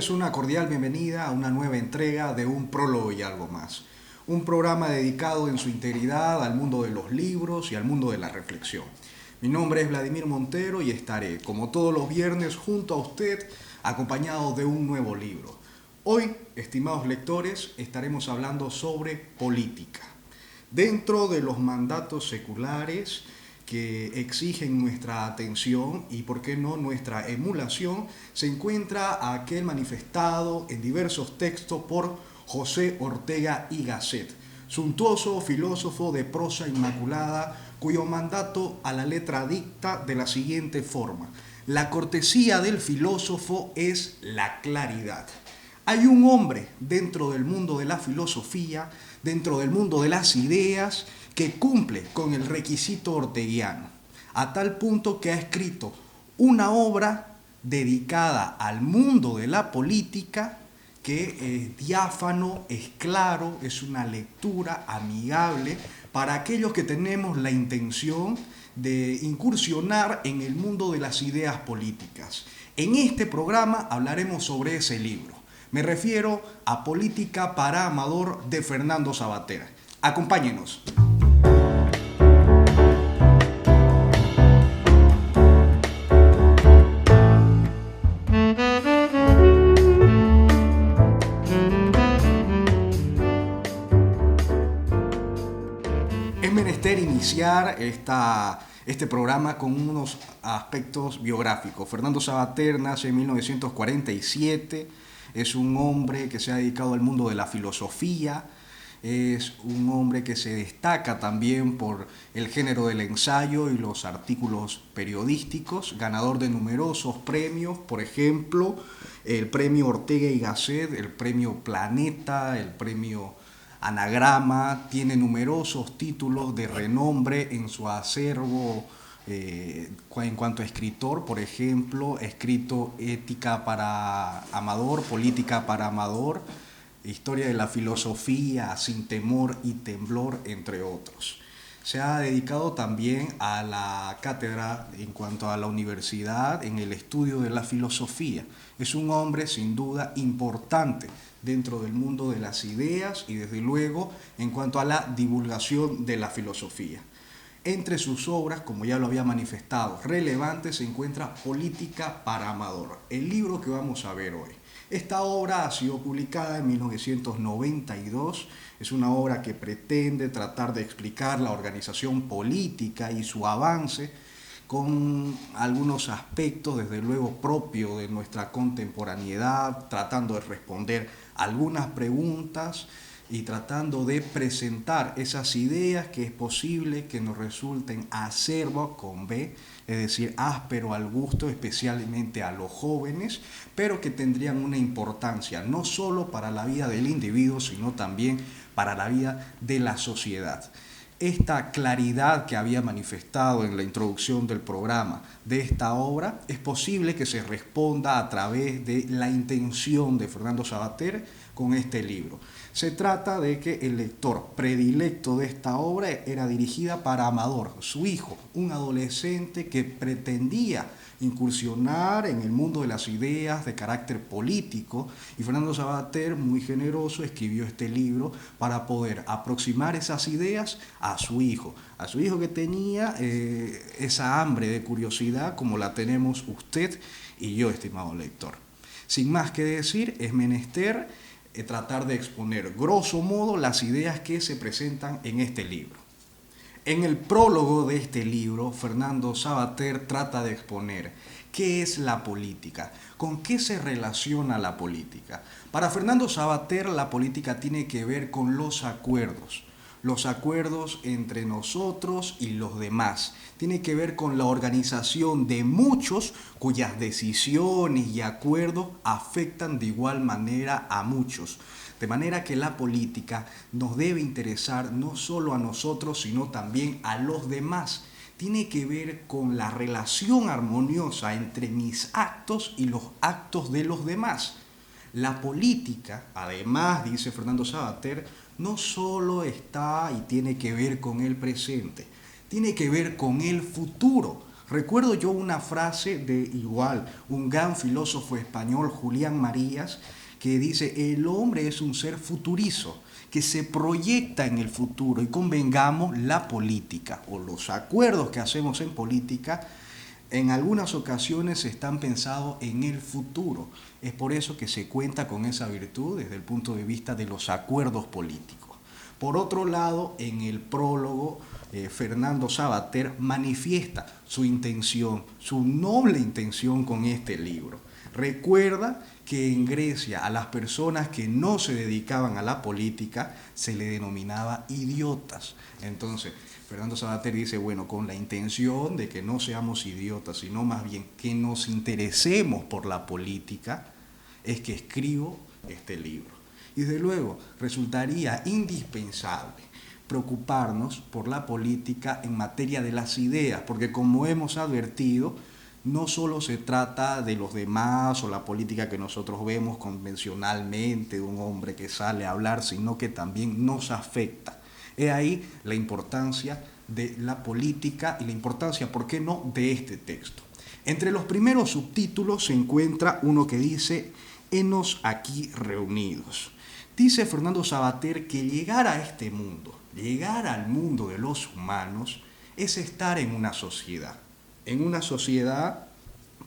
darles una cordial bienvenida a una nueva entrega de Un Prólogo y Algo Más. Un programa dedicado en su integridad al mundo de los libros y al mundo de la reflexión. Mi nombre es Vladimir Montero y estaré, como todos los viernes, junto a usted, acompañado de un nuevo libro. Hoy, estimados lectores, estaremos hablando sobre política. Dentro de los mandatos seculares que exigen nuestra atención y, por qué no, nuestra emulación, se encuentra aquel manifestado en diversos textos por José Ortega y Gasset, suntuoso filósofo de prosa inmaculada, cuyo mandato a la letra dicta de la siguiente forma: la cortesía del filósofo es la claridad. Hay un hombre dentro del mundo de la filosofía, dentro del mundo de las ideas, que cumple con el requisito orteguiano, a tal punto que ha escrito una obra dedicada al mundo de la política que es diáfano, es claro, es una lectura amigable para aquellos que tenemos la intención de incursionar en el mundo de las ideas políticas. En este programa hablaremos sobre ese libro. Me refiero a Política para Amador de Fernando Savater. Acompáñenos. Es menester iniciar este programa con unos aspectos biográficos. Fernando Savater nace en 1947, es un hombre que se ha dedicado al mundo de la filosofía, es un hombre que se destaca también por el género del ensayo y los artículos periodísticos, ganador de numerosos premios, por ejemplo, el premio Ortega y Gasset, el premio Planeta, el premio Anagrama. Tiene numerosos títulos de renombre en su acervo en cuanto a escritor. Por ejemplo, ha escrito Ética para Amador, Política para Amador, Historia de la Filosofía, Sin Temor y Temblor, entre otros. Se ha dedicado también a la cátedra en cuanto a la universidad en el estudio de la filosofía. Es un hombre sin duda importante dentro del mundo de las ideas y desde luego en cuanto a la divulgación de la filosofía. Entre sus obras, como ya lo había manifestado, relevantes se encuentra Política para Amador, el libro que vamos a ver hoy. Esta obra ha sido publicada en 1992, es una obra que pretende tratar de explicar la organización política y su avance con algunos aspectos, desde luego, propios de nuestra contemporaneidad, tratando de responder algunas preguntas y tratando de presentar esas ideas que es posible que nos resulten acerbo con B, es decir, áspero al gusto, especialmente a los jóvenes, pero que tendrían una importancia no solo para la vida del individuo, sino también para la vida de la sociedad. Esta claridad que había manifestado en la introducción del programa de esta obra es posible que se responda a través de la intención de Fernando Savater con este libro. Se trata de que el lector predilecto de esta obra era dirigida para Amador, su hijo, un adolescente que pretendía incursionar en el mundo de las ideas de carácter político, y Fernando Savater, muy generoso, escribió este libro para poder aproximar esas ideas a su hijo que tenía esa hambre de curiosidad como la tenemos usted y yo, estimado lector. Sin más que decir, es menester tratar de exponer grosso modo las ideas que se presentan en este libro. En el prólogo de este libro, Fernando Savater trata de exponer qué es la política, con qué se relaciona la política. Para Fernando Savater, la política tiene que ver con los acuerdos entre nosotros y los demás. Tiene que ver con la organización de muchos cuyas decisiones y acuerdos afectan de igual manera a muchos. De manera que la política nos debe interesar no solo a nosotros, sino también a los demás. Tiene que ver con la relación armoniosa entre mis actos y los actos de los demás. La política, además, dice Fernando Savater, no solo está y tiene que ver con el presente, tiene que ver con el futuro. Recuerdo yo una frase de igual, un gran filósofo español, Julián Marías, que dice, el hombre es un ser futurizo, que se proyecta en el futuro y convengamos la política o los acuerdos que hacemos en política en algunas ocasiones están pensados en el futuro. Es por eso que se cuenta con esa virtud desde el punto de vista de los acuerdos políticos. Por otro lado, en el prólogo, Fernando Savater manifiesta su intención, su noble intención con este libro. Recuerda que en Grecia a las personas que no se dedicaban a la política se le denominaba idiotas. Entonces, Fernando Savater dice, bueno, con la intención de que no seamos idiotas, sino más bien que nos interesemos por la política, es que escribo este libro. Y desde luego, resultaría indispensable preocuparnos por la política en materia de las ideas, porque como hemos advertido, no solo se trata de los demás o la política que nosotros vemos convencionalmente, un hombre que sale a hablar, sino que también nos afecta. He ahí la importancia de la política y la importancia, ¿por qué no?, de este texto. Entre los primeros subtítulos se encuentra uno que dice, henos aquí reunidos. Dice Fernando Savater que llegar a este mundo, llegar al mundo de los humanos, es estar en una sociedad. En una sociedad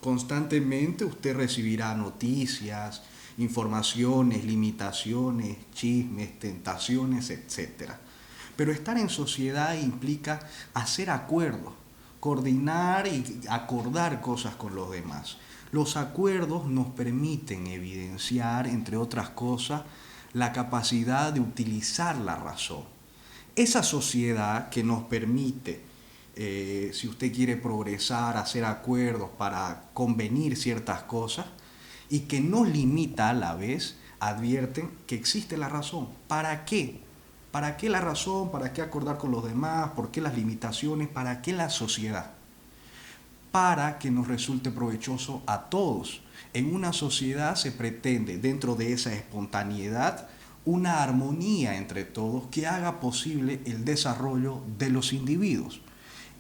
constantemente usted recibirá noticias, informaciones, limitaciones, chismes, tentaciones, etc. Pero estar en sociedad implica hacer acuerdos, coordinar y acordar cosas con los demás. Los acuerdos nos permiten evidenciar, entre otras cosas, la capacidad de utilizar la razón. Esa sociedad que nos permite, si usted quiere progresar, hacer acuerdos para convenir ciertas cosas y que no limita a la vez, advierten que existe la razón. ¿Para qué? ¿Para qué la razón? ¿Para qué acordar con los demás? ¿Por qué las limitaciones? ¿Para qué la sociedad? Para que nos resulte provechoso a todos. En una sociedad se pretende, dentro de esa espontaneidad, una armonía entre todos que haga posible el desarrollo de los individuos.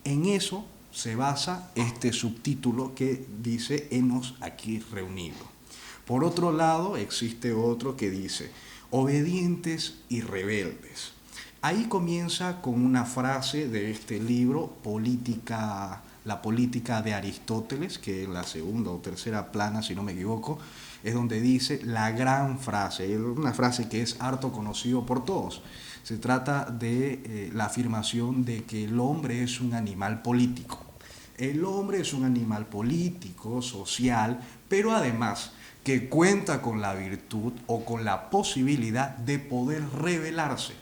En eso se basa este subtítulo que dice henos aquí reunidos. Por otro lado, existe otro que dice obedientes y rebeldes. Ahí comienza con una frase de este libro, La política de Aristóteles, que en la segunda o tercera plana, si no me equivoco, es donde dice la gran frase, una frase que es harto conocido por todos. Se trata de la afirmación de que el hombre es un animal político. El hombre es un animal político, social, pero además que cuenta con la virtud o con la posibilidad de poder rebelarse.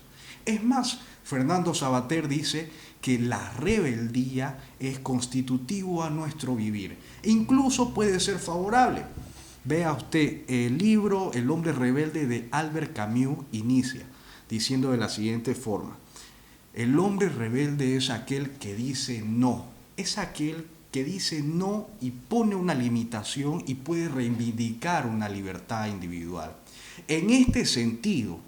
Es más, Fernando Savater dice que la rebeldía es constitutivo a nuestro vivir e incluso puede ser favorable. Vea usted, el libro El hombre rebelde de Albert Camus inicia diciendo de la siguiente forma: el hombre rebelde es aquel que dice no, es aquel que dice no y pone una limitación y puede reivindicar una libertad individual. En este sentido,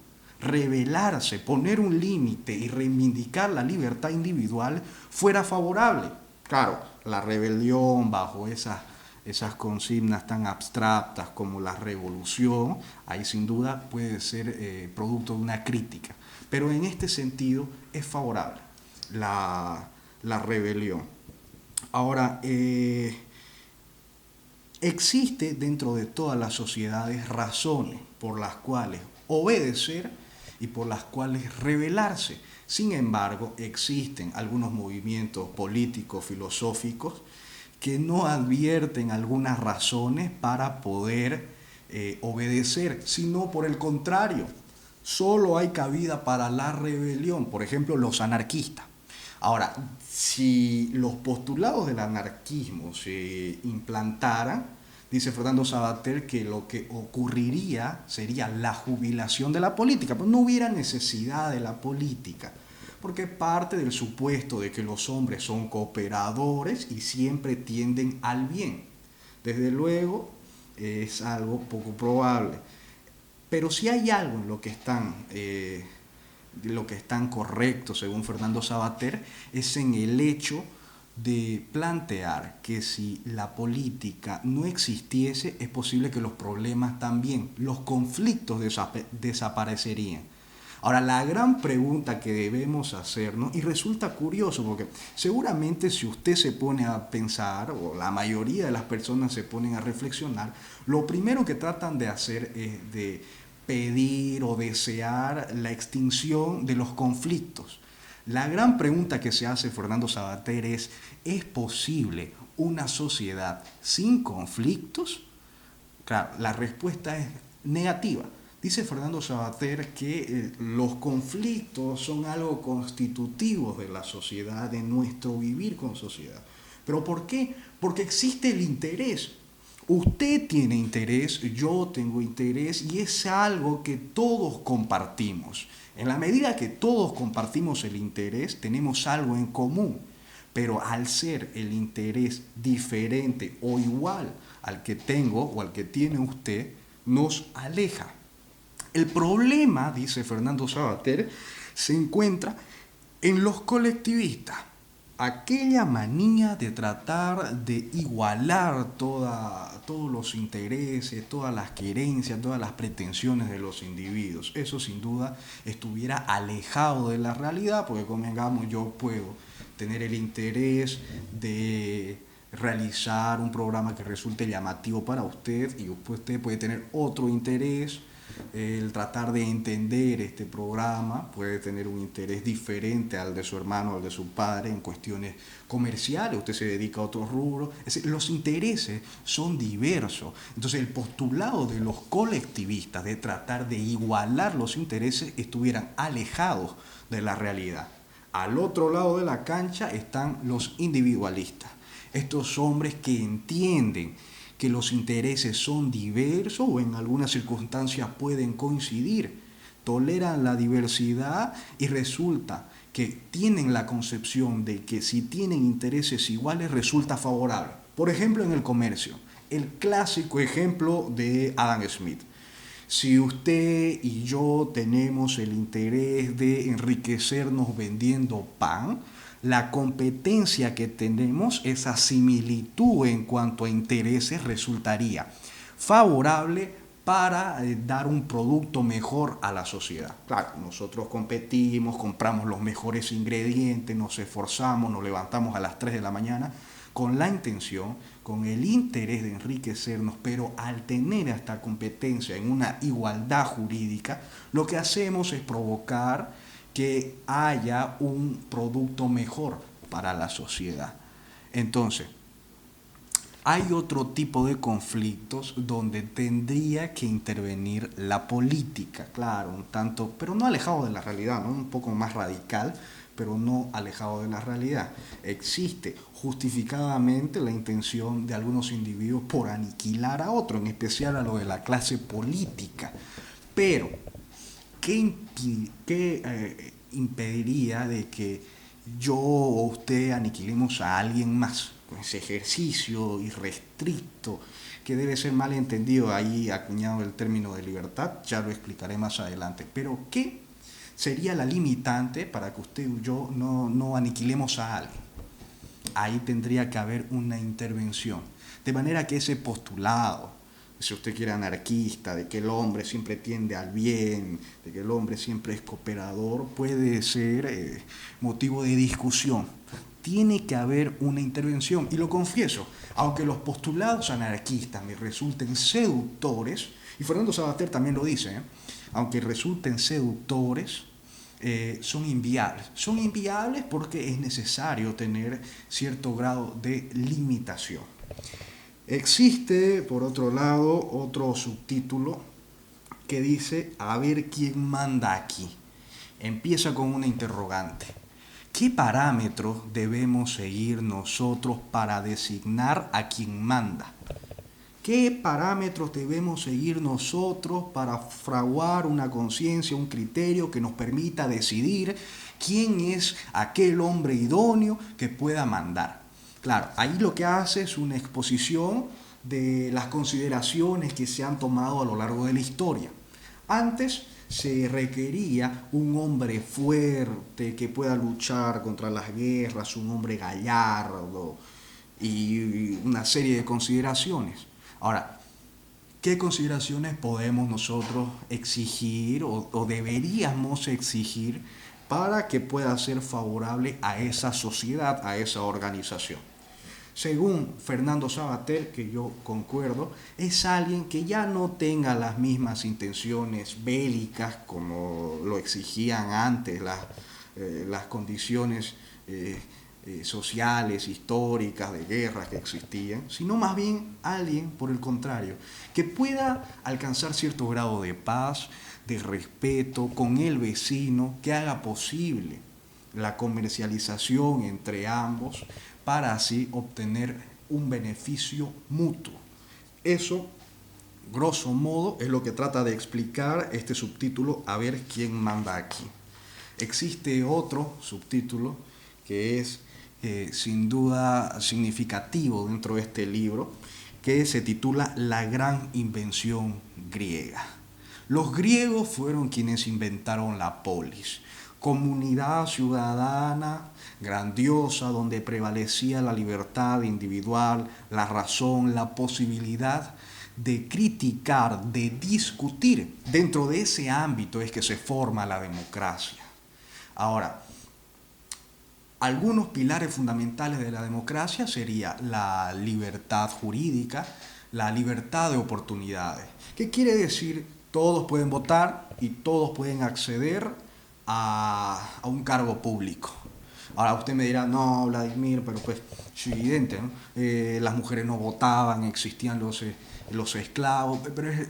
rebelarse, poner un límite y reivindicar la libertad individual fuera favorable. Claro, la rebelión bajo esas consignas tan abstractas como la revolución, ahí sin duda puede ser producto de una crítica. Pero en este sentido es favorable la rebelión. Ahora, existe dentro de todas las sociedades razones por las cuales obedecer y por las cuales rebelarse. Sin embargo, existen algunos movimientos políticos, filosóficos, que no advierten algunas razones para poder obedecer, sino por el contrario, solo hay cabida para la rebelión, por ejemplo, los anarquistas. Ahora, si los postulados del anarquismo se implantaran, dice Fernando Savater que lo que ocurriría sería la jubilación de la política, pues no hubiera necesidad de la política, porque parte del supuesto de que los hombres son cooperadores y siempre tienden al bien. Desde luego es algo poco probable, pero si hay algo en lo que están correctos según Fernando Savater es en el hecho de plantear que si la política no existiese, es posible que los problemas también, los conflictos desaparecerían. Ahora, la gran pregunta que debemos hacernos, y resulta curioso porque seguramente si usted se pone a pensar, o la mayoría de las personas se ponen a reflexionar, lo primero que tratan de hacer es de pedir o desear la extinción de los conflictos. La gran pregunta que se hace Fernando Savater ¿es posible una sociedad sin conflictos? Claro, la respuesta es negativa. Dice Fernando Savater que los conflictos son algo constitutivo de la sociedad, de nuestro vivir con sociedad. ¿Pero por qué? Porque existe el interés. Usted tiene interés, yo tengo interés y es algo que todos compartimos. En la medida que todos compartimos el interés, tenemos algo en común. Pero al ser el interés diferente o igual al que tengo o al que tiene usted, nos aleja. El problema, dice Fernando Savater, se encuentra en los colectivistas. Aquella manía de tratar de igualar todos los intereses, todas las querencias, todas las pretensiones de los individuos. Eso sin duda estuviera alejado de la realidad, porque convengamos, yo puedo tener el interés de realizar un programa que resulte llamativo para usted y usted puede tener otro interés. El tratar de entender este programa puede tener un interés diferente al de su hermano o al de su padre en cuestiones comerciales, usted se dedica a otro rubro, es decir, los intereses son diversos. Entonces el postulado de los colectivistas de tratar de igualar los intereses estuvieran alejados de la realidad. Al otro lado de la cancha están los individualistas, estos hombres que entienden que los intereses son diversos o en algunas circunstancias pueden coincidir, toleran la diversidad y resulta que tienen la concepción de que si tienen intereses iguales resulta favorable. Por ejemplo, en el comercio, el clásico ejemplo de Adam Smith. Si usted y yo tenemos el interés de enriquecernos vendiendo pan, la competencia que tenemos, esa similitud en cuanto a intereses resultaría favorable para dar un producto mejor a la sociedad. Claro, nosotros competimos, compramos los mejores ingredientes, nos esforzamos, nos levantamos a las 3 de la mañana con la intención, con el interés de enriquecernos, pero al tener esta competencia en una igualdad jurídica, lo que hacemos es provocar que haya un producto mejor para la sociedad. Entonces, hay otro tipo de conflictos donde tendría que intervenir la política, claro, un tanto, pero no alejado de la realidad, ¿no? Un poco más radical, pero no alejado de la realidad. Existe justificadamente la intención de algunos individuos por aniquilar a otros, en especial a lo de la clase política. Pero ¿qué impediría de que yo o usted aniquilemos a alguien más con ese ejercicio irrestricto que debe ser mal entendido? Ahí acuñado el término de libertad, ya lo explicaré más adelante. Pero ¿qué sería la limitante para que usted y yo no aniquilemos a alguien? Ahí tendría que haber una intervención, de manera que ese postulado, si usted quiere anarquista, de que el hombre siempre tiende al bien, de que el hombre siempre es cooperador, puede ser motivo de discusión. Tiene que haber una intervención, y lo confieso, aunque los postulados anarquistas me resulten seductores, y Fernando Savater también lo dice, aunque resulten seductores, son inviables. Son inviables porque es necesario tener cierto grado de limitación. Existe, por otro lado, otro subtítulo que dice, a ver quién manda aquí. Empieza con una interrogante. ¿Qué parámetros debemos seguir nosotros para designar a quien manda? ¿Qué parámetros debemos seguir nosotros para fraguar una conciencia, un criterio que nos permita decidir quién es aquel hombre idóneo que pueda mandar? Claro, ahí lo que hace es una exposición de las consideraciones que se han tomado a lo largo de la historia. Antes se requería un hombre fuerte que pueda luchar contra las guerras, un hombre gallardo y una serie de consideraciones. Ahora, ¿qué consideraciones podemos nosotros exigir o deberíamos exigir para que pueda ser favorable a esa sociedad, a esa organización? Según Fernando Savater, que yo concuerdo, es alguien que ya no tenga las mismas intenciones bélicas como lo exigían antes las condiciones sociales, históricas, de guerras que existían, sino más bien alguien, por el contrario, que pueda alcanzar cierto grado de paz, de respeto con el vecino, que haga posible la comercialización entre ambos para así obtener un beneficio mutuo. Eso, grosso modo, es lo que trata de explicar este subtítulo, A ver quién manda aquí. Existe otro subtítulo que es sin duda significativo dentro de este libro, que se titula La gran invención griega. Los griegos fueron quienes inventaron la polis, comunidad ciudadana grandiosa donde prevalecía la libertad individual, la razón, la posibilidad de criticar, de discutir. Dentro de ese ámbito es que se forma la democracia. Ahora, algunos pilares fundamentales de la democracia sería la libertad jurídica, la libertad de oportunidades. ¿Qué quiere decir? Todos pueden votar y todos pueden acceder a un cargo público. Ahora usted me dirá, no, Vladimir, pero pues es evidente, ¿no? Las mujeres no votaban, existían los esclavos, pero es,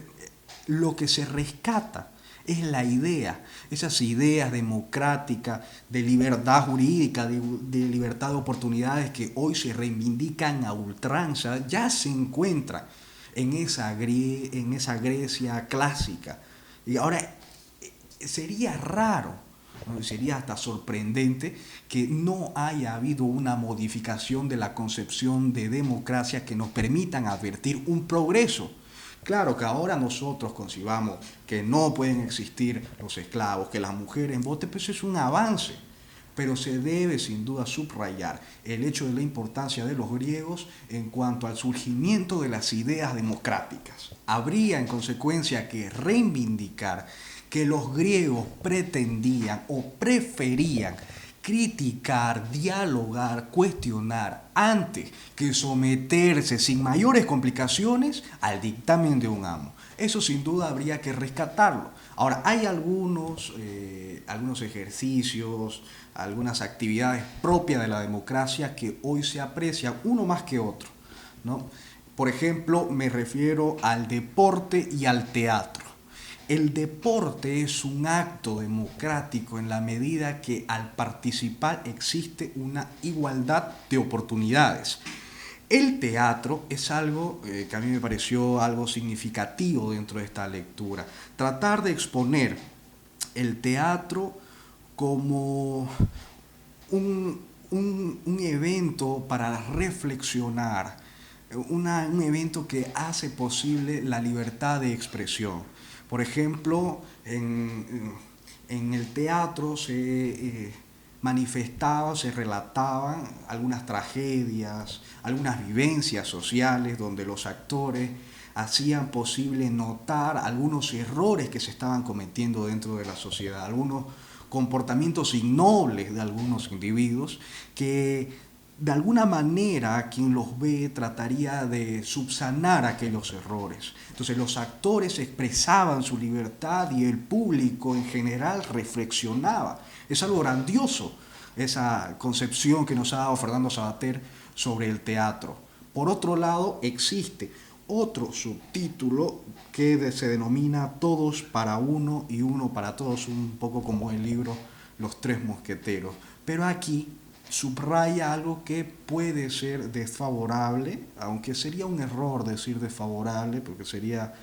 lo que se rescata es la idea, esas ideas democráticas, de libertad jurídica, de libertad de oportunidades que hoy se reivindican a ultranza, ya se encuentran en esa Grecia clásica. Y ahora sería raro, ¿no? Sería hasta sorprendente que no haya habido una modificación de la concepción de democracia que nos permitan advertir un progreso. Claro que ahora nosotros concibamos que no pueden existir los esclavos, que las mujeres voten, pues es un avance. Pero se debe sin duda subrayar el hecho de la importancia de los griegos en cuanto al surgimiento de las ideas democráticas. Habría en consecuencia que reivindicar que los griegos pretendían o preferían criticar, dialogar, cuestionar antes que someterse sin mayores complicaciones al dictamen de un amo. Eso sin duda habría que rescatarlo. Ahora, hay algunos ejercicios, algunas actividades propias de la democracia que hoy se aprecian, uno más que otro, ¿no? Por ejemplo, me refiero al deporte y al teatro. El deporte es un acto democrático en la medida que al participar existe una igualdad de oportunidades. El teatro es algo que a mí me pareció algo significativo dentro de esta lectura. Tratar de exponer el teatro como un evento para reflexionar, un evento que hace posible la libertad de expresión. Por ejemplo, en el teatro se manifestaban, se relataban algunas tragedias, algunas vivencias sociales donde los actores hacían posible notar algunos errores que se estaban cometiendo dentro de la sociedad, algunos comportamientos innobles de algunos individuos que de alguna manera quien los ve trataría de subsanar aquellos errores. Entonces los actores expresaban su libertad y el público en general reflexionaba. Es algo grandioso esa concepción que nos ha dado Fernando Savater sobre el teatro. Por otro lado, existe otro subtítulo que se denomina Todos para uno y uno para todos, un poco como el libro Los Tres Mosqueteros. Pero aquí subraya algo que puede ser desfavorable, aunque sería un error decir desfavorable, porque sería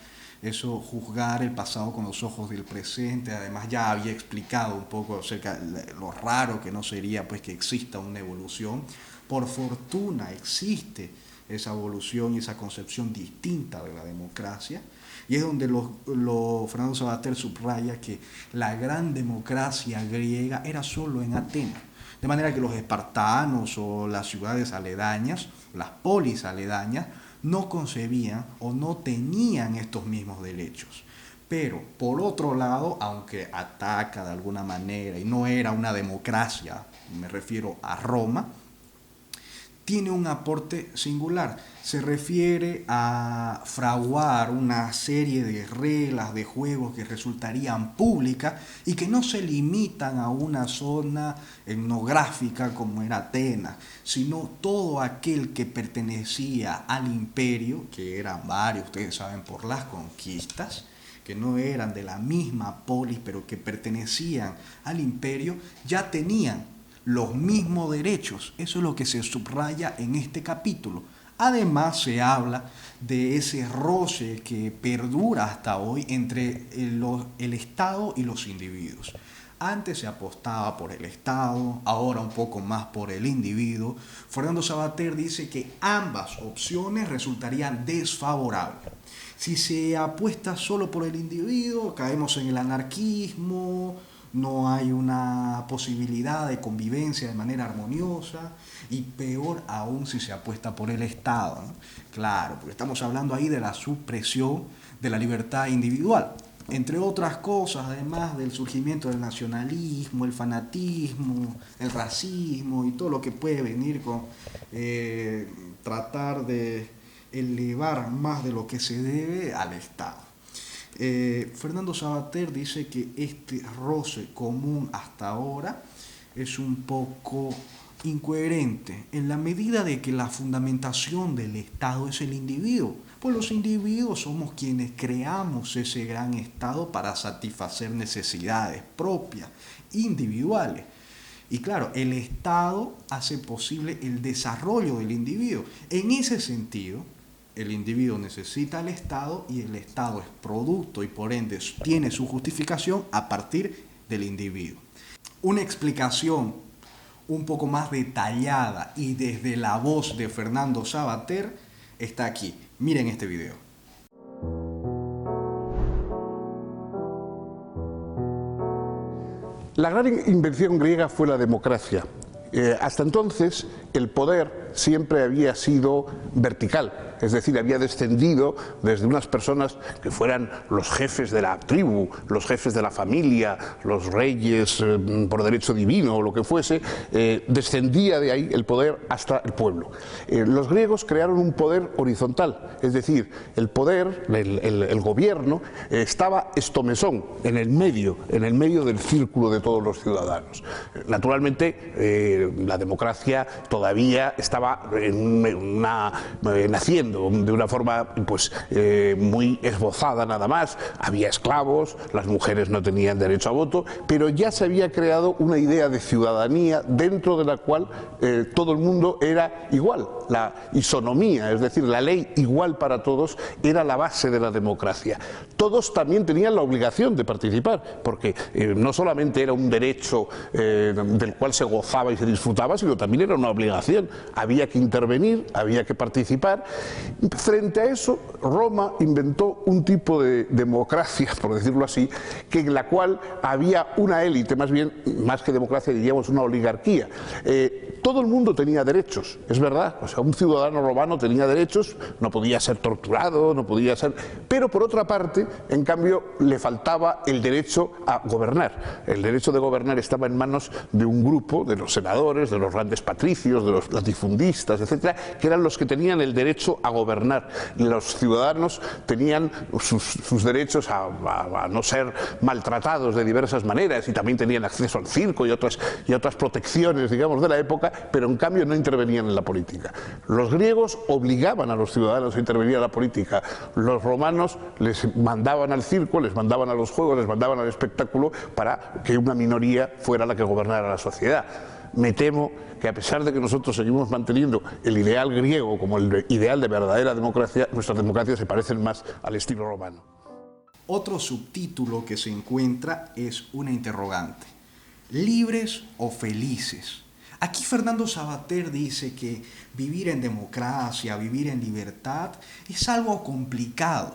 eso juzgar el pasado con los ojos del presente. Además ya había explicado un poco acerca de lo raro que no sería pues que exista una evolución. Por fortuna existe esa evolución y esa concepción distinta de la democracia. Y es donde Fernando Savater subraya que la gran democracia griega era solo en Atenas. De manera que los espartanos o las ciudades aledañas, las polis aledañas, no concebían o no tenían estos mismos derechos. Pero, por otro lado, aunque ataca de alguna manera y no era una democracia, me refiero a Roma, tiene un aporte singular. Se refiere a fraguar una serie de reglas de juego que resultarían públicas y que no se limitan a una zona etnográfica como era Atenas, sino todo aquel que pertenecía al imperio, que eran varios, ustedes saben, por las conquistas, que no eran de la misma polis, pero que pertenecían al imperio, ya tenían los mismos derechos. Eso es lo que se subraya en este capítulo. Además se habla de ese roce que perdura hasta hoy entre el Estado y los individuos. Antes se apostaba por el Estado, ahora un poco más por el individuo. Fernando Savater dice que ambas opciones resultarían desfavorables. Si se apuesta solo por el individuo, caemos en el anarquismo, no hay una posibilidad de convivencia de manera armoniosa, y peor aún si se apuesta por el Estado, ¿no? Claro, porque estamos hablando ahí de la supresión de la libertad individual. Entre otras cosas, además del surgimiento del nacionalismo, el fanatismo, el racismo y todo lo que puede venir con tratar de elevar más de lo que se debe al Estado. Fernando Savater dice que este roce común hasta ahora es un poco incoherente en la medida de que la fundamentación del Estado es el individuo, pues los individuos somos quienes creamos ese gran Estado para satisfacer necesidades propias, individuales. Y claro, el Estado hace posible el desarrollo del individuo. En ese sentido, el individuo necesita al Estado y el Estado es producto y por ende tiene su justificación a partir del individuo. Una explicación un poco más detallada y desde la voz de Fernando Savater está aquí. Miren este video. La gran invención griega fue la democracia. Hasta entonces el poder siempre había sido vertical, es decir, había descendido desde unas personas que fueran los jefes de la tribu, los jefes de la familia, los reyes por derecho divino o lo que fuese, descendía de ahí el poder hasta el pueblo. Los griegos crearon un poder horizontal, es decir, el poder, el gobierno, estaba estomesón, en el medio del círculo de todos los ciudadanos. Naturalmente, la democracia todavía estaba naciendo de una forma muy esbozada nada más. Había esclavos, las mujeres no tenían derecho a voto, pero ya se había creado una idea de ciudadanía dentro de la cual todo el mundo era igual. La isonomía, es decir, la ley igual para todos, era la base de la democracia. Todos también tenían la obligación de participar, porque no solamente era un derecho del cual se gozaba y se disfrutaba, sino también era una obligación. Había que intervenir, había que participar. Frente a eso, Roma inventó un tipo de democracia, por decirlo así, en la cual había una élite, más que democracia diríamos una oligarquía. Todo el mundo tenía derechos, es verdad, o sea, un ciudadano romano tenía derechos, no podía ser torturado, no podía ser... Pero por otra parte, en cambio, le faltaba el derecho a gobernar. El derecho de gobernar estaba en manos de un grupo, de los senadores, de los grandes patricios, de los latifundistas, etcétera, que eran los que tenían el derecho a gobernar. Los ciudadanos tenían sus derechos a no ser maltratados de diversas maneras y también tenían acceso al circo y otras protecciones, digamos, de la época, pero en cambio no intervenían en la política. Los griegos obligaban a los ciudadanos a intervenir en la política. Los romanos les mandaban al circo, les mandaban a los juegos, les mandaban al espectáculo para que una minoría fuera la que gobernara la sociedad. Me temo que a pesar de que nosotros seguimos manteniendo el ideal griego como el ideal de verdadera democracia, nuestras democracias se parecen más al estilo romano. Otro subtítulo que se encuentra es una interrogante. ¿Libres o felices? Aquí Fernando Savater dice que vivir en democracia, vivir en libertad, es algo complicado.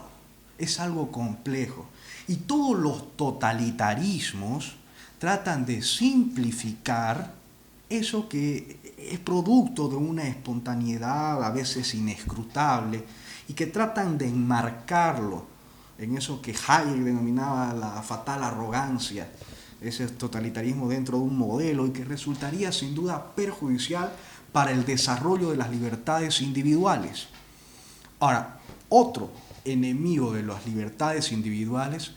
es algo complejo. Y todos los totalitarismos tratan de simplificar eso que es producto de una espontaneidad a veces inescrutable y que tratan de enmarcarlo en eso que Hayek denominaba la fatal arrogancia, ese totalitarismo dentro de un modelo y que resultaría sin duda perjudicial para el desarrollo de las libertades individuales. Ahora, otro enemigo de las libertades individuales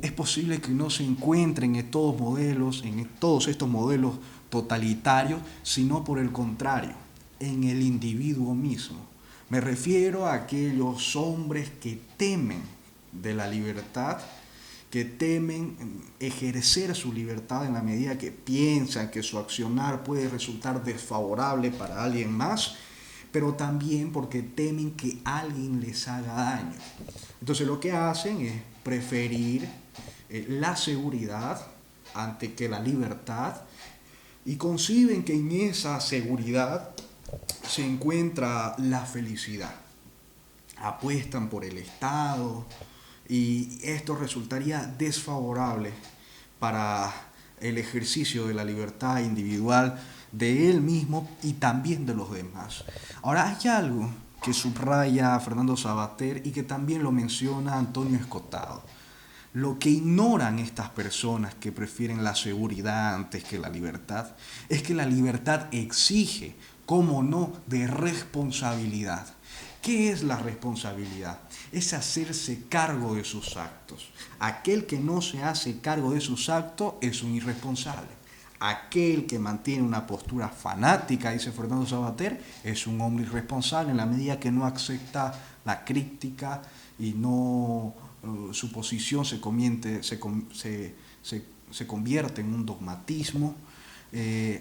es posible que no se encuentren en todos estos modelos totalitarios, sino por el contrario, en el individuo mismo. Me refiero a aquellos hombres que temen de la libertad, que temen ejercer su libertad en la medida que piensan que su accionar puede resultar desfavorable para alguien más, pero también porque temen que alguien les haga daño. Entonces lo que hacen es preferir la seguridad ante que la libertad y conciben que en esa seguridad se encuentra la felicidad. Apuestan por el Estado y esto resultaría desfavorable para el ejercicio de la libertad individual de él mismo y también de los demás. Ahora hay algo que subraya Fernando Savater y que también lo menciona Antonio Escotado. Lo que ignoran estas personas que prefieren la seguridad antes que la libertad es que la libertad exige, cómo no, de responsabilidad. ¿Qué es la responsabilidad? Es hacerse cargo de sus actos. Aquel que no se hace cargo de sus actos es un irresponsable. Aquel que mantiene una postura fanática, dice Fernando Savater, es un hombre irresponsable en la medida que no acepta la crítica y no su posición se convierte en un dogmatismo.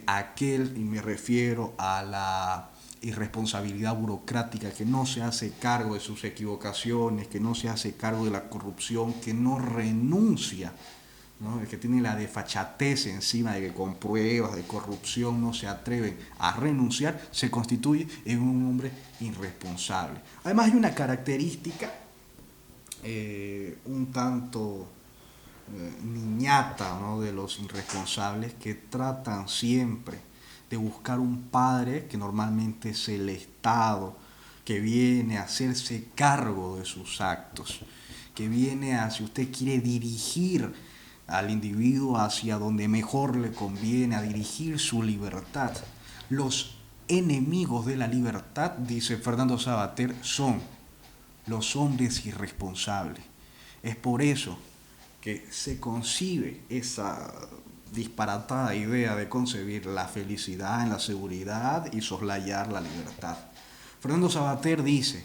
Aquel, y me refiero a la irresponsabilidad burocrática, que no se hace cargo de sus equivocaciones, que no se hace cargo de la corrupción, que no renuncia, ¿no? El que tiene la desfachatez encima de que con pruebas de corrupción no se atreven a renunciar, se constituye en un hombre irresponsable. Además hay una característica un tanto niñata, ¿no?, de los irresponsables, que tratan siempre de buscar un padre, que normalmente es el Estado, que viene a hacerse cargo de sus actos, que viene a, si usted quiere, dirigir al individuo hacia donde mejor le conviene, a dirigir su libertad. Los enemigos de la libertad, dice Fernando Savater, son los hombres irresponsables. Es por eso que se concibe esa disparatada idea de concebir la felicidad en la seguridad y soslayar la libertad. Fernando Savater dice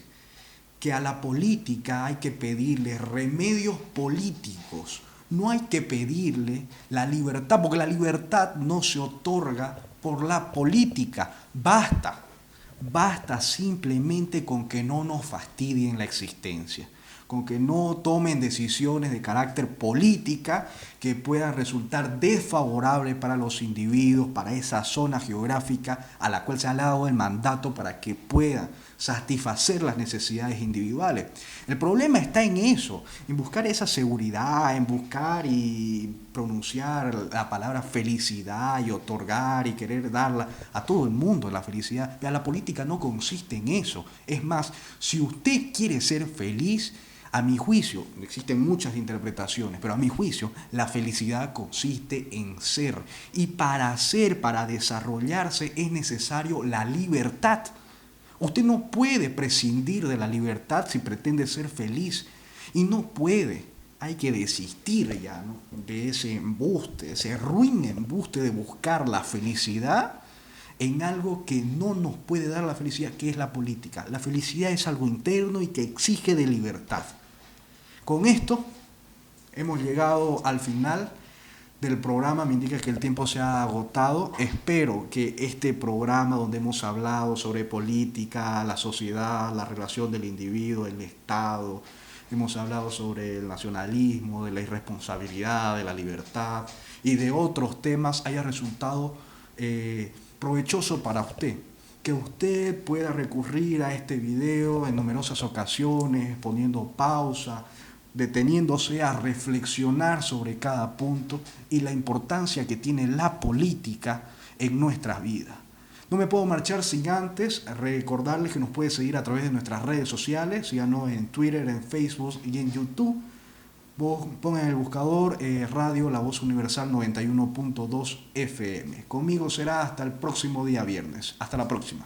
que a la política hay que pedirle remedios políticos, no hay que pedirle la libertad, porque la libertad no se otorga por la política. Basta simplemente con que no nos fastidien la existencia, con que no tomen decisiones de carácter política que puedan resultar desfavorables para los individuos, para esa zona geográfica a la cual se ha dado el mandato para que puedan satisfacer las necesidades individuales. El problema está en eso, en buscar esa seguridad, en buscar y pronunciar la palabra felicidad y otorgar y querer darla a todo el mundo, la felicidad. La política no consiste en eso. Es más, si usted quiere ser feliz, a mi juicio, existen muchas interpretaciones, pero a mi juicio la felicidad consiste en ser. Y para ser, para desarrollarse, es necesario la libertad. Usted no puede prescindir de la libertad si pretende ser feliz. Y no puede, hay que desistir ya, ¿no?, de ese embuste, ese ruin embuste de buscar la felicidad en algo que no nos puede dar la felicidad, que es la política. La felicidad es algo interno y que exige de libertad. Con esto hemos llegado al final del programa. Me indica que el tiempo se ha agotado. Espero que este programa, donde hemos hablado sobre política, la sociedad, la relación del individuo, el Estado, hemos hablado sobre el nacionalismo, de la irresponsabilidad, de la libertad y de otros temas, haya resultado provechoso para usted. Que usted pueda recurrir a este video en numerosas ocasiones, poniendo pausa, deteniéndose a reflexionar sobre cada punto y la importancia que tiene la política en nuestras vidas. No me puedo marchar sin antes recordarles que nos puede seguir a través de nuestras redes sociales, síganos en Twitter, en Facebook y en YouTube. Vos pongan en el buscador Radio La Voz Universal 91.2 FM. Conmigo será hasta el próximo día viernes. Hasta la próxima.